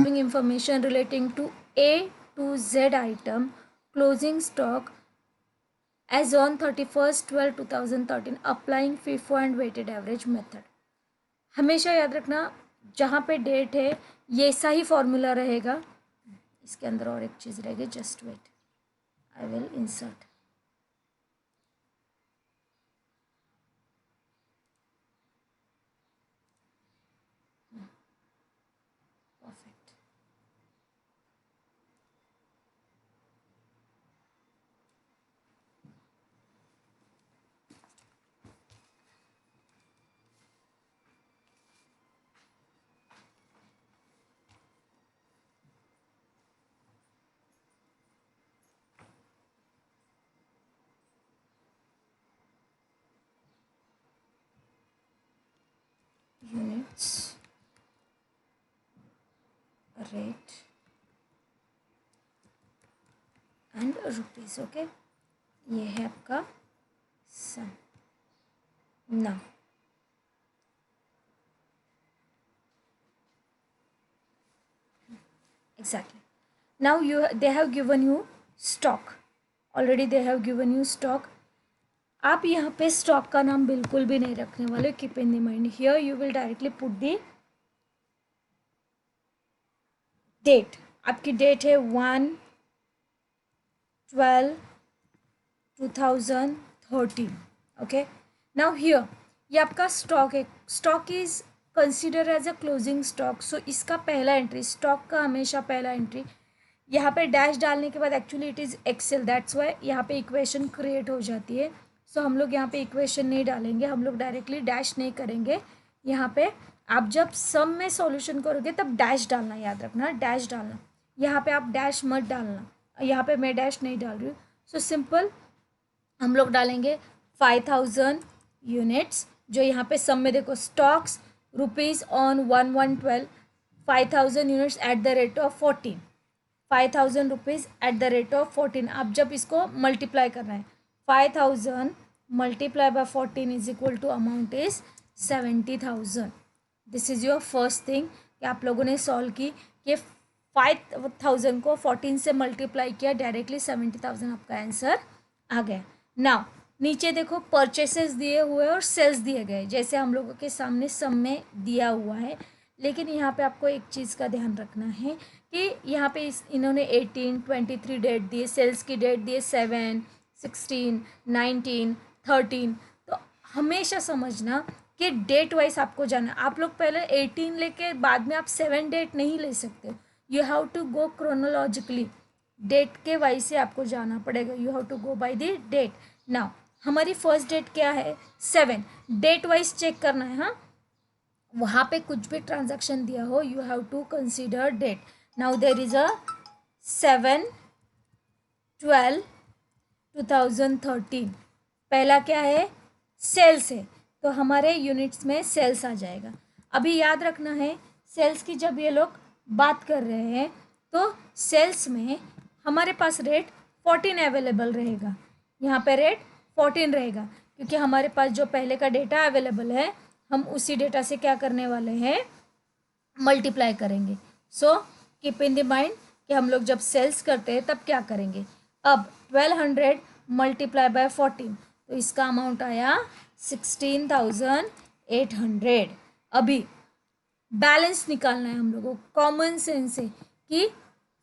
giving information relating to A to Z item, closing stock as on 31st 12/2013, applying FIFO and weighted average method. हमेशा याद रखना जहाँ पे date है ये ऐसा ही फॉर्मूला रहेगा. इसके अंदर और एक चीज़ रहेगी, just wait, I will insert. Perfect. Units, rate and rupees. Okay, ये है आपका sum. Now exactly, now they have given you stock. Already they have given you stock. आप यहाँ पे स्टॉक का नाम बिल्कुल भी नहीं रखने वाले. Keep in the mind, here you will directly put the date. आपकी डेट है 1/12/2013. ओके, नाउ हियर ये आपका स्टॉक है. Stock is consider as a closing stock. So इसका पहला एंट्री, स्टॉक का हमेशा पहला एंट्री यहाँ पे डैश डालने के बाद, actually it is Excel, that's why यहाँ पे इक्वेशन क्रिएट हो जाती है. सो हम लोग यहाँ पे इक्वेशन नहीं डालेंगे, हम लोग डायरेक्टली डैश नहीं करेंगे. यहाँ पे आप जब सम में सॉल्यूशन करोगे तब डैश डालना, याद रखना डैश डालना. यहाँ पे आप डैश मत डालना, यहाँ पे मैं डैश नहीं डाल रही हूँ. सो सिंपल हम लोग डालेंगे 5000 यूनिट्स. जो यहाँ पे सम में देखो, stocks rupees on 1/1/12, 5000 units at the rate of 14, 5000 rupees at the rate of 14. आप जब इसको मल्टीप्लाई करना है, 5000 multiply by 14 is equal to amount is 70,000. This is your first thing कि आप लोगों ने सॉल्व की कि 5000 को 14 से मल्टीप्लाई किया, डायरेक्टली 70,000 आपका आंसर आ गया. नाउ नीचे देखो, परचेसेस दिए हुए और सेल्स दिए गए, जैसे हम लोगों के सामने सम में दिया हुआ है. लेकिन यहाँ पे आपको एक चीज़ का ध्यान रखना है कि यहाँ पे इन्होंने 18, 23 डेट दिए, सेल्स की डेट दिए 7, 16, 19, 13. तो हमेशा समझना कि डेट वाइज आपको जाना. आप लोग पहले 18 लेके बाद में आप 7 डेट नहीं ले सकते. You have to go chronologically, date के वाइज से आपको जाना पड़ेगा. You have to go by the date. Now हमारी फर्स्ट डेट क्या है? 7. डेट वाइज चेक करना है. हाँ, वहाँ पे कुछ भी ट्रांजैक्शन दिया हो, you have to consider date. Now there is a 7/12/2013. पहला क्या है? सेल्स है, तो हमारे यूनिट्स में सेल्स आ जाएगा. अभी याद रखना है, सेल्स की जब ये लोग बात कर रहे हैं तो सेल्स में हमारे पास रेट 14 अवेलेबल रहेगा. यहाँ पे रेट 14 रहेगा क्योंकि हमारे पास जो पहले का डेटा अवेलेबल है, हम उसी डेटा से क्या करने वाले हैं? मल्टीप्लाई करेंगे. So keep in the mind कि हम लोग जब सेल्स करते हैं तब क्या करेंगे. अब 1200 मल्टीप्लाई बाय 14, तो इसका अमाउंट आया 16,800. अभी बैलेंस निकालना है हम लोगों को कॉमन सेंस से कि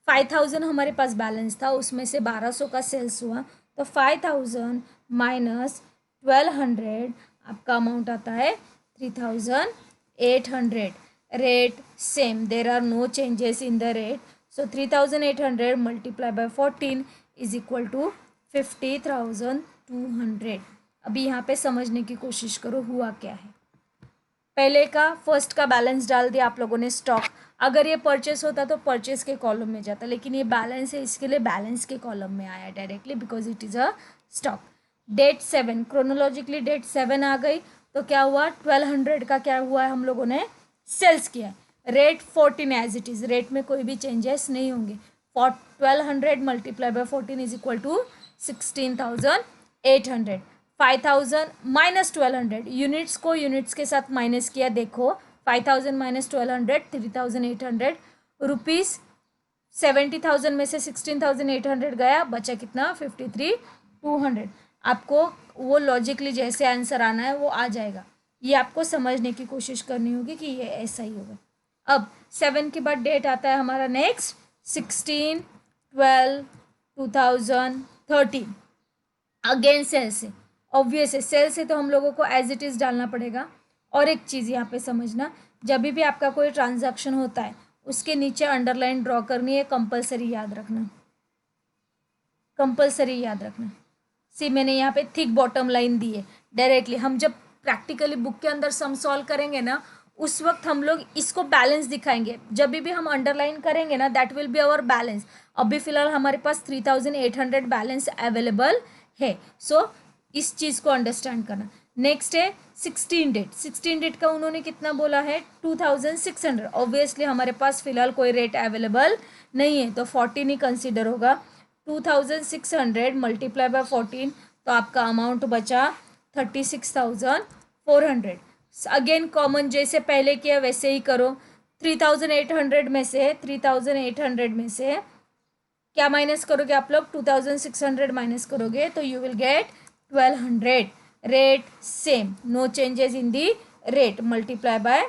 5000 हमारे पास बैलेंस था, उसमें से 1200 का सेल्स हुआ, तो 5000 माइनस 1200 आपका अमाउंट आता है 3800. Rate same, there are no changes in the rate. So 3800 multiply by 14 is equal to 50,200. अभी यहाँ पे समझने की कोशिश करो हुआ क्या है. पहले का फर्स्ट का बैलेंस डाल दिया आप लोगों ने, स्टॉक. अगर ये परचेस होता तो परचेस के कॉलम में जाता, लेकिन ये बैलेंस है, इसके लिए बैलेंस के कॉलम में आया directly because it is a stock. Date 7, chronologically date 7 आ गई, तो क्या हुआ? 1200 का क्या हुआ है? हम लोगों ने सेल्स किया. Rate 14 as it is, rate में कोई भी चेंजेस नहीं होंगे. 1200 multiply by 14 is equal to 16,800. 5000 minus 1200, units को यूनिट्स के साथ माइनस किया. देखो 5000 माइनस 1200 3800. ₹70,000 में से 16,800 गया, बचा कितना 53,200। आपको वो लॉजिकली जैसे आंसर आना है वो आ जाएगा, ये आपको समझने की कोशिश करनी होगी कि ये ऐसा ही होगा। अब 7 के बाद डेट आता है हमारा नेक्स्ट 16/12/2013। अगेन सेल से, ऑब्वियस है सेल से तो हम लोगों को एज इट इज़ डालना पड़ेगा। और एक चीज़ यहाँ पे समझना, जब भी आपका कोई ट्रांजैक्शन होता है उसके नीचे अंडरलाइन ड्रॉ करनी है, कंपलसरी याद रखना, कंपलसरी याद रखना। सी मैंने यहाँ पे थिक बॉटम लाइन दी है डायरेक्टली। हम जब प्रैक्टिकली बुक के अंदर सम सॉल्व करेंगे ना, उस वक्त हम लोग इसको बैलेंस दिखाएंगे। जब भी हम अंडरलाइन करेंगे ना, that will be our balance. अभी फिलहाल हमारे पास 3,800 बैलेंस अवेलेबल है। सो इस चीज़ को अंडरस्टैंड करना। नेक्स्ट है 16 डेट। 16 डेट का उन्होंने कितना बोला है 2,600। ऑब्वियसली हमारे पास फिलहाल कोई रेट अवेलेबल नहीं है, तो 14 ही कंसिडर होगा। 2,600 मल्टीप्लाई बाय 14, तो आपका अमाउंट बचा 36,400। अगेन कॉमन जैसे पहले किया वैसे ही करो। 3,800 में से 3,800 में से क्या माइनस करोगे आप लोग, 2,600 माइनस करोगे तो you will get 1,200। Rate same, no changes in the rate. Multiply by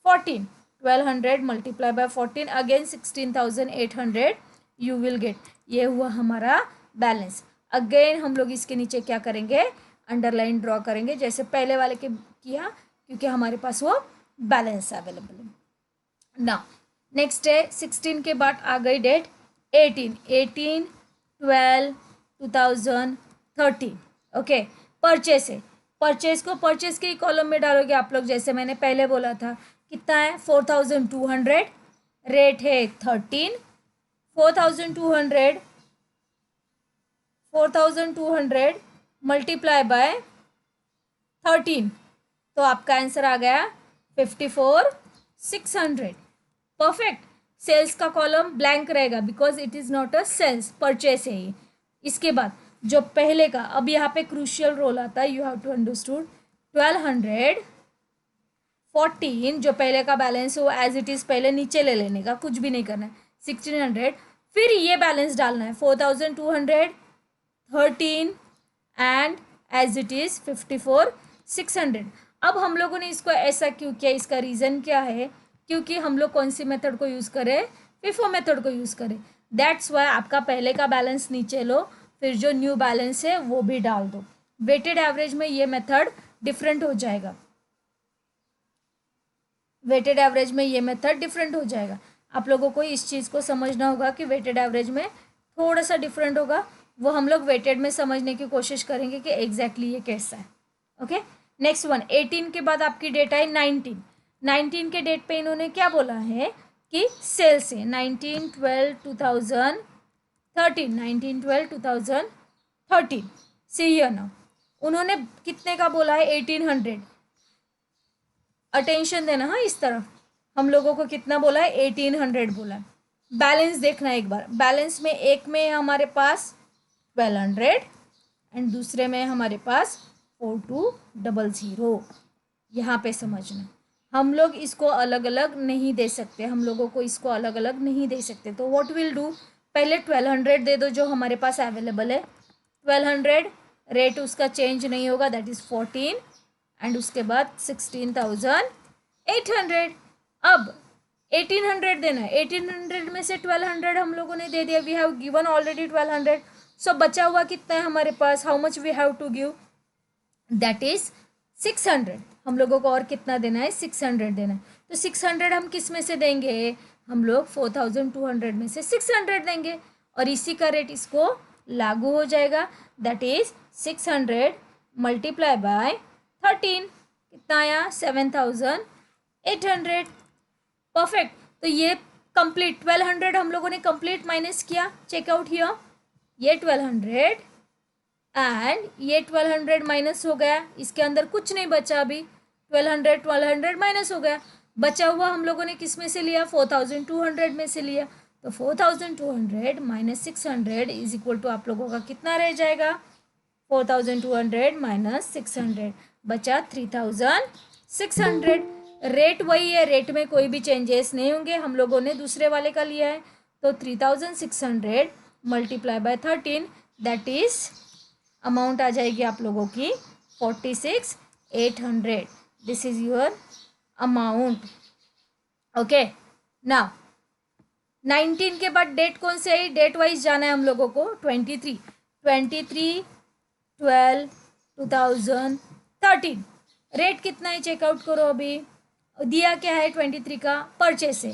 14, 1,200 multiply by 14, again 16,800 you will get. ये हुआ हमारा बैलेंस। अगेन हम लोग इसके नीचे क्या करेंगे, अंडरलाइन ड्रॉ करेंगे जैसे पहले वाले के किया, क्योंकि हमारे पास वो बैलेंस अवेलेबल है ना। नेक्स्ट है 16 के बाद आ गई डेट 18/12/2013। ओके, परचेस है। परचेस को परचेस के कॉलम में डालोगे आप लोग, जैसे मैंने पहले बोला था। कितना है 4,200, रेट है 13। 4,200 मल्टीप्लाई बाय 13, तो आपका आंसर आ गया 54,600। परफेक्ट। सेल्स का कॉलम ब्लैंक रहेगा because it is not a sales, purchase है ये। इसके बाद जो पहले का, अब यहाँ पे क्रूशियल रोल आता है, यू हैव टू अंडरस्टूड। 1,214 जो पहले का बैलेंस है वो एज इट इज़ पहले नीचे ले लेने का, कुछ भी नहीं करना है। 1,600, फिर ये बैलेंस डालना है 4,213 एंड एज इट इज़ 54,600। अब हम लोगों ने इसको ऐसा क्यों किया, इसका रीज़न क्या है, क्योंकि हम लोग कौन सी मेथड को यूज़ करें, फिफो मेथड को यूज़ करें। दैट्स वाई आपका पहले का बैलेंस नीचे लो, फिर जो न्यू बैलेंस है वो भी डाल दो। वेटेड एवरेज में ये मेथड डिफरेंट हो जाएगा, वेटेड एवरेज में ये मेथड डिफरेंट हो जाएगा। आप लोगों को इस चीज़ को समझना होगा कि वेटेड एवरेज में थोड़ा सा डिफरेंट होगा, वो हम लोग वेटेड में समझने की कोशिश करेंगे कि एग्जैक्टली ये कैसा है। ओके, नेक्स्ट वन 18 के बाद आपकी डेट आई 19। 19 के डेट पे इन्होंने क्या बोला है कि सेल्स है 19/12/2013। 19/12/2013 सी हियर नाउ, उन्होंने कितने का बोला है 1,800। अटेंशन देना, हाँ इस तरफ। हम लोगों को कितना बोला है 1,800 बोला है। बैलेंस देखना एक बार, बैलेंस में एक में हमारे पास 1,200 एंड दूसरे में हमारे पास 4,200। यहाँ पे समझना, हम लोग इसको अलग अलग नहीं दे सकते, हम लोगों को इसको अलग अलग नहीं दे सकते। तो व्हाट विल डू, पहले 1,200 दे दो जो हमारे पास अवेलेबल है। 1,200 रेट उसका चेंज नहीं होगा, दैट इज़ 14 एंड उसके बाद 16,800। अब 1,800 देना है, 1,800 में से 1,200 हम लोगों ने दे दिया, we have given already 1,200। So बचा हुआ कितना है हमारे पास, how much we have to give, that is 600। हम लोगों को और कितना देना है 600 देना है। तो 600 हम किस में से देंगे, हम लोग 4,200 में से 600 देंगे और इसी का रेट इसको लागू हो जाएगा, दैट इज 600 मल्टीप्लाई बाय 13, कितना आया 7,800। परफेक्ट। तो ये कंप्लीट 1,200 हम लोगों ने कंप्लीट माइनस किया, चेकआउट हियर, ये 1,200 एंड ये 1,200 माइनस हो गया, इसके अंदर कुछ नहीं बचा अभी। 1,200 माइनस हो गया, बचा हुआ हम लोगों ने किस में से लिया 4,200 में से लिया। तो 4,200 माइनस 600 इज इक्वल टू आप लोगों का कितना रह जाएगा, 4,200 माइनस 600 बचा 3,600। रेट वही है, रेट में कोई भी चेंजेस नहीं होंगे, हम लोगों ने दूसरे वाले का लिया है। तो 3600 multiply by 13, that is amount आ जाएगी आप लोगों की 46,800। This is your amount. Okay, now 19 के बाद डेट कौन सी आई, डेट वाइज जाना है हम लोगों को। 23/12/2013। रेट कितना है चेकआउट करो। अभी दिया क्या है 23 का, परचेस है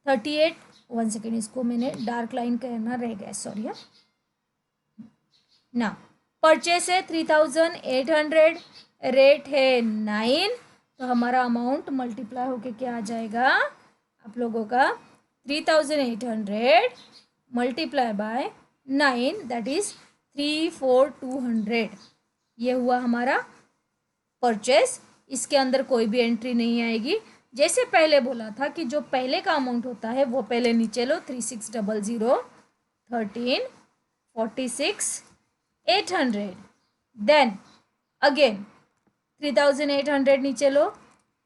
38। 1 सेकेंड, इसको मैंने डार्क लाइन करना रह गया, सॉरी। ना, परचेस है 3800, रेट है 9, तो हमारा अमाउंट मल्टीप्लाई होके क्या आ जाएगा आप लोगों का 3800 मल्टीप्लाई बाय 9, दैट इज 34,200। ये हुआ हमारा परचेस। इसके अंदर कोई भी एंट्री नहीं आएगी। जैसे पहले बोला था कि जो पहले का अमाउंट होता है वो पहले नीचे लो, 3600 13 46,800, देन अगेन 3800 नीचे लो,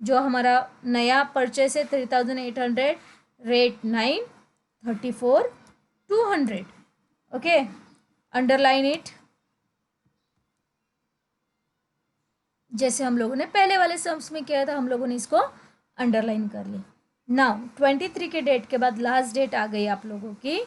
जो हमारा नया परचेस है 3800, रेट 9 34,200। ओके, अंडरलाइन इट, जैसे हम लोगों ने पहले वाले सम्स में किया था, हम लोगों ने इसको अंडरलाइन कर ली। नाउ 23 के डेट के बाद लास्ट डेट आ गई आप लोगों की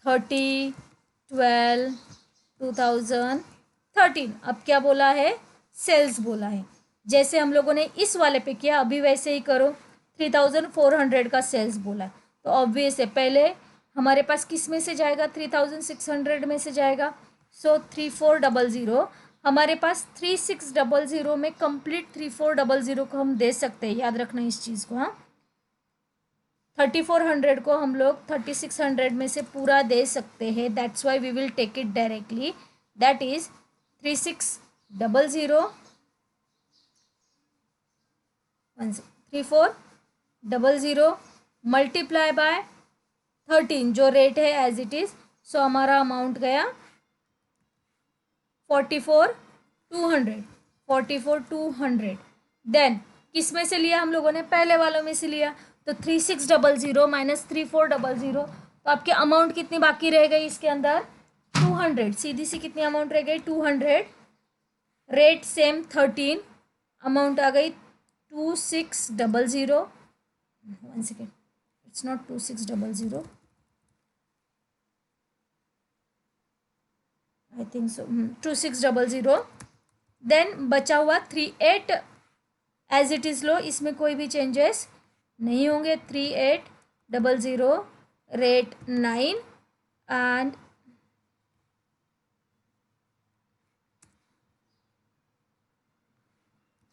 30/12/2013। अब क्या बोला है, सेल्स बोला है। जैसे हम लोगों ने इस वाले पे किया, अभी वैसे ही करो। 3400 का सेल्स बोला, तो ऑब्वियस है पहले हमारे पास किस में से जाएगा, 3600 में से जाएगा। सो 3400, हमारे पास 3600 में कंप्लीट 3400 को हम दे सकते हैं, याद रखना इस चीज़ को। हाँ, 3400 को हम लोग 3600 में से पूरा दे सकते हैं, that's why we will take it directly, that is 3400 multiply by 13, जो रेट है एज इट इज। सो हमारा अमाउंट गया 44,200। देन किस में से लिया हम लोगों ने, पहले वालों में से लिया, तो 3600 माइनस 3400, तो आपके अमाउंट कितनी बाकी रह गई इसके अंदर, 200। सीधी सी कितनी अमाउंट रह गई, 200। रेट सेम 13, अमाउंट आ गई 2600। 1 second, it's not 2600, I think so 2600। Then बचा हुआ 38 एज इट इज़ लो, इसमें कोई भी चेंजेस नहीं होंगे। 3800, rate 9 and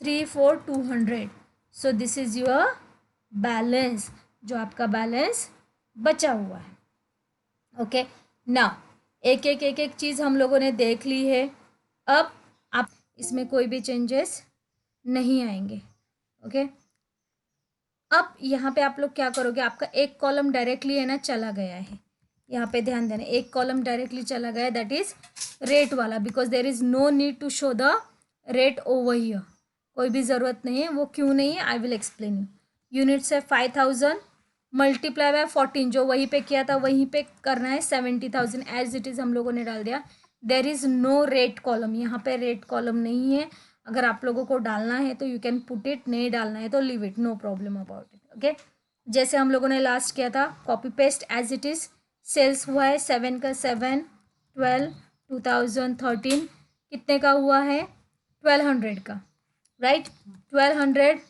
34,200। So this is your balance, जो आपका बैलेंस बचा हुआ है। ओके, नाउ एक एक चीज़ हम लोगों ने देख ली है। अब आप इसमें कोई भी चेंजेस नहीं आएंगे। ओके, अब यहाँ पे आप लोग क्या करोगे, आपका एक कॉलम डायरेक्टली है ना चला गया है, यहाँ पे ध्यान देना, एक कॉलम डायरेक्टली चला गया, दैट इज रेट वाला, because there is no need to show the rate over here, कोई भी ज़रूरत नहीं है। वो क्यों नहीं है, I will explain you. Units है 5000 मल्टीप्लाई बाय 14, जो वहीं पे किया था वहीं पे करना है 70,000 एज इट इज़ हम लोगों ने डाल दिया। There is no rate column, यहाँ पे रेट कॉलम नहीं है। अगर आप लोगों को डालना है तो यू कैन पुट इट, नहीं डालना है तो leave it, no problem about it. Okay, जैसे हम लोगों ने लास्ट किया था, copy paste as it is. Sales हुआ है 7 का 7 12 2013, कितने का हुआ है 1200 का, राइट। 1200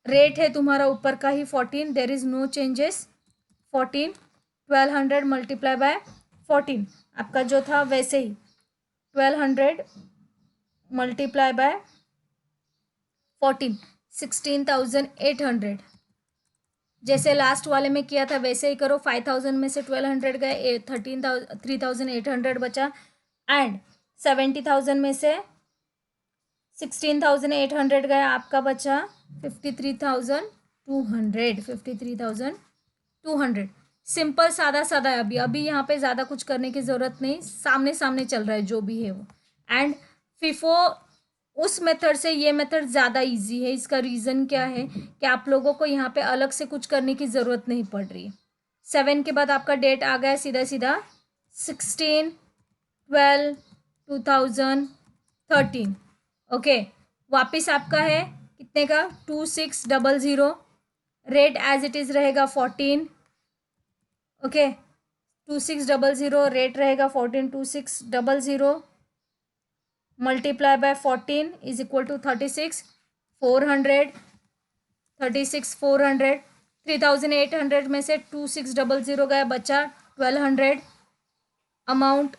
रेट है तुम्हारा ऊपर का ही 14, there is no changes. 14 1200 multiply by 14, आपका जो था वैसे ही 1200 मल्टीप्लाई बाय 14, 16,800। जैसे लास्ट वाले में किया था वैसे ही करो। 5000 में से 1200 गए, 3,800 बचा, एंड 70,000 में से 16,800 गया, आपका बचा 53,200। 53,200 सिंपल सादा सादा है। अभी यहाँ पे ज़्यादा कुछ करने की ज़रूरत नहीं, सामने सामने चल रहा है जो भी है वो। एंड फिफो उस मेथड से ये मेथड ज़्यादा इजी है। इसका रीज़न क्या है कि आप लोगों को यहाँ पे अलग से कुछ करने की ज़रूरत नहीं पड़ रही है। 7 के बाद आपका डेट आ गया सीधा सीधा 16/12/2013। ओके, वापस आपका है कितने का 2600। रेट एज इट इज़ रहेगा 14। ओके, 2600 रेट रहेगा 14। 2600 multiply by 14 is equal to 36,400। 36,400 3,800 में से 2600 गया, बचा 1200। अमाउंट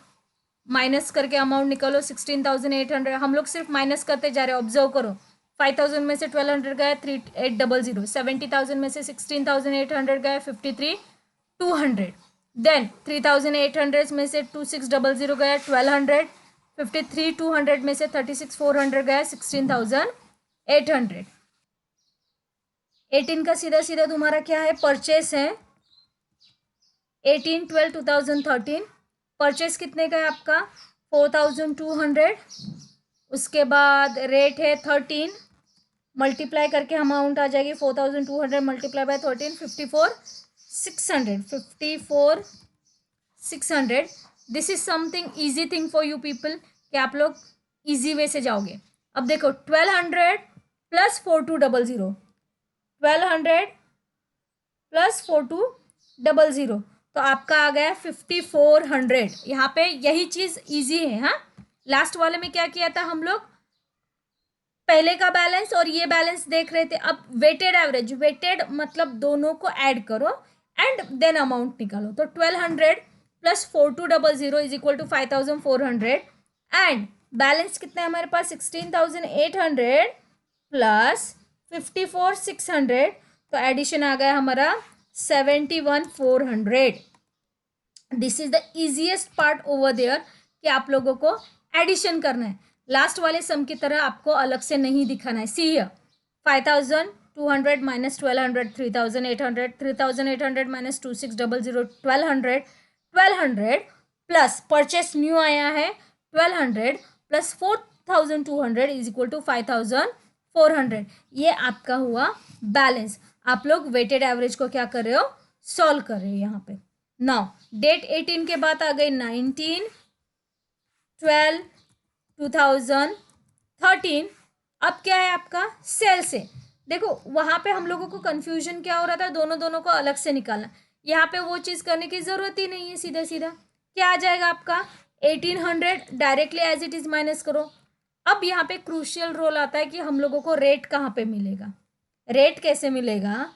माइनस करके अमाउंट निकालो 16,800। हम लोग सिर्फ माइनस करते जा रहे हैं, ऑब्जर्व करो। 5,000 में से 1200 गया 3800। 70,000 में से 16,800 गया 53,200। देन 3,800 में से 2600 गया 1200। 53,200 में से 36,400 गया 16,800। 18 का सीधा सीधा तुम्हारा क्या है, परचेस है। 18/12/2013 परचेस कितने का है आपका 4,200। उसके बाद रेट है 13, मल्टीप्लाई करके अमाउंट आ जाएगी 4,200 multiply by 13 54,600। 54,600। This is something easy thing for you people कि आप लोग ईजी वे से जाओगे। अब देखो 1200 प्लस 4200, 1200 प्लस 4200, तो आपका आ गया 5400। यहाँ पे यही चीज़ इजी है। हाँ, लास्ट वाले में क्या किया था हम लोग, पहले का बैलेंस और ये बैलेंस देख रहे थे। अब वेटेड एवरेज, वेटेड मतलब दोनों को ऐड करो एंड देन अमाउंट निकालो। तो 1200 plus 4200 is equal to 5,400 and balance कितना है हमारे पास 16,800 प्लस 54,600, तो एडिशन आ गया हमारा 71,400। This is the easiest part over there कि आप लोगों को एडिशन करना है। लास्ट वाले सम की तरह आपको अलग से नहीं दिखाना है। See here 5,200 minus 1,200 3,800, 3,800 minus 2,600 1,200, 1,200 plus purchase new आया है 1,200 प्लस 4,200 इज इक्वल टू 5,400। ये आपका हुआ बैलेंस। आप लोग वेटेड एवरेज को क्या कर रहे हो, सॉल्व कर रहे हो यहाँ पे। नाउ डेट 18 के बाद आ गई 19/12/2013। अब क्या है आपका सेल से। देखो वहाँ पे हम लोगों को कंफ्यूजन क्या हो रहा था, दोनों को अलग से निकालना। यहाँ पे वो चीज़ करने की ज़रूरत ही नहीं है। सीधा सीधा क्या आ जाएगा आपका 1800 directly as it is minus करो। अब यहाँ पे क्रूशियल रोल आता है कि हम लोगों को रेट कहाँ पे मिलेगा। रेट कैसे मिलेगा,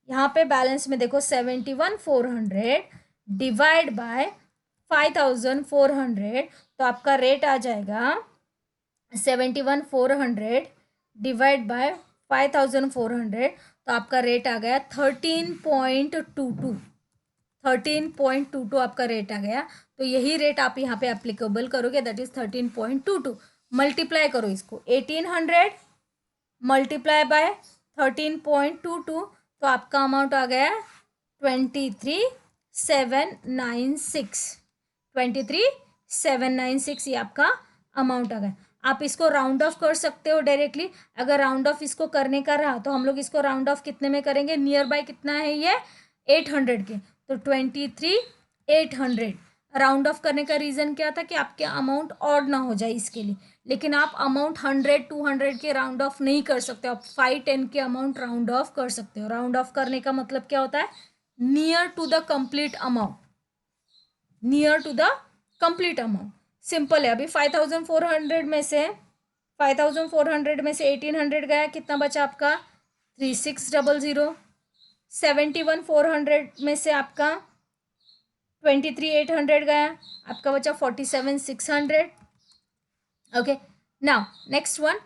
यहाँ पे बैलेंस में देखो 71,400 डिवाइड बाय 5,400, तो आपका रेट आ जाएगा 71,400 डिवाइड बाय 5,400, तो आपका रेट आ गया 13.22। 13.22 आपका रेट आ गया। तो यही रेट आप यहाँ पे एप्लीकेबल करोगे, दैट इज 13.22। मल्टीप्लाई करो इसको 1800 मल्टीप्लाई बाय 13.22, तो आपका अमाउंट आ गया 23,796। 23,796 ये आपका अमाउंट आ गया। आप इसको राउंड ऑफ कर सकते हो डायरेक्टली। अगर राउंड ऑफ इसको करने का रहा तो हम लोग इसको राउंड ऑफ कितने में करेंगे, नियर बाय कितना है ये 800 के, तो 23,800। राउंड ऑफ करने का रीज़न क्या था कि आपके अमाउंट ऑड ना हो जाए इसके लिए। लेकिन आप अमाउंट 100 200 के राउंड ऑफ नहीं कर सकते, आप 5-10 के अमाउंट राउंड ऑफ कर सकते हो। राउंड ऑफ करने का मतलब क्या होता है, near to the complete amount, near to the complete amount. Simple है। अभी 5,400 में से 5,400 में से 1,800 गया, कितना बचा आपका 3,600। 71,400 में से आपका 23,800 गया, आपका बचा 47,600। ओके, नाउ नेक्स्ट वन,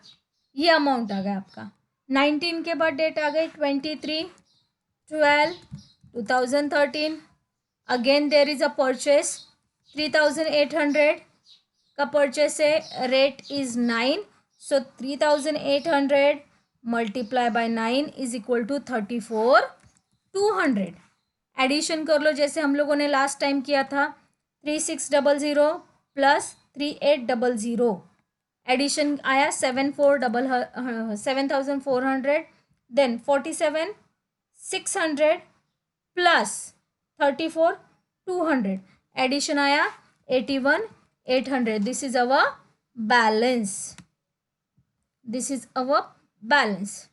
ये अमाउंट आ गया आपका। 19 के बाद डेट आ गई 23/12/2013। Again there is a purchase 3,800 का परचेस है, rate is 9, so 3,800 multiply by 9 is equal to 34,200। Addition कर लो जैसे हम लोगों ने लास्ट टाइम किया था, 3,600 प्लस 3,800 एडिशन आया 7,400, देन 47,600 प्लस 34,200, एडिशन आया 81,800. This is our balance. This is our balance.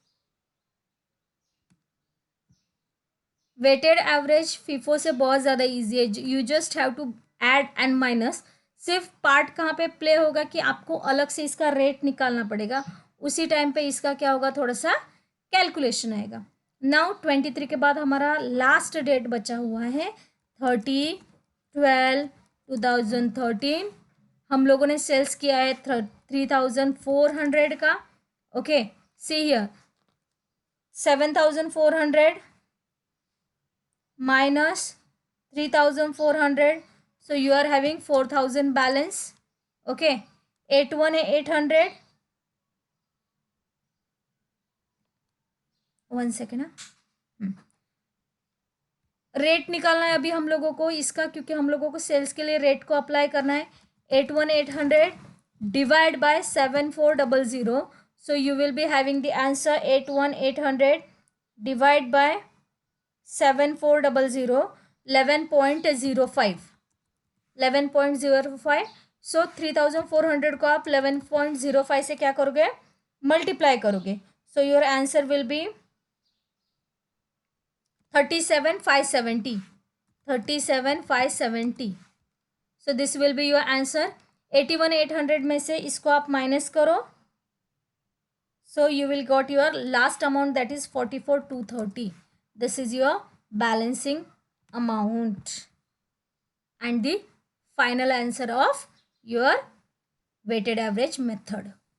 Weighted average FIFO से बहुत ज़्यादा ईजी है. You just have to add and minus. सिर्फ पार्ट कहाँ पे प्ले होगा कि आपको अलग से इसका रेट निकालना पड़ेगा. उसी टाइम पे इसका क्या होगा, थोड़ा सा कैलकुलेशन आएगा. नाउ 23 के बाद हमारा लास्ट डेट बचा हुआ है 30/12/2013. हम लोगों ने सेल्स किया है 3,400 का. Okay, see here 7,400 minus 3,400, so you are having 4,000 balance. Okay, 81 है 800. 1 सेकेंड. रेट निकालना है अभी हम लोगों को इसका, क्योंकि हम लोगों को सेल्स के लिए रेट को अप्लाई करना है. 81,800 divide by 7,400, so you will be having the answer 81,800 divide by 7,400, 11.05. 11.05. सो 3,400 को आप 11.05 से क्या करोगे, मल्टीप्लाई करोगे. So your answer will be 37,570. 37,570. So this will be your answer. 81,800 में से इसको आप माइनस करो. So you will got your last amount, that is 44,230. This is your balancing amount and the final answer of your weighted average method.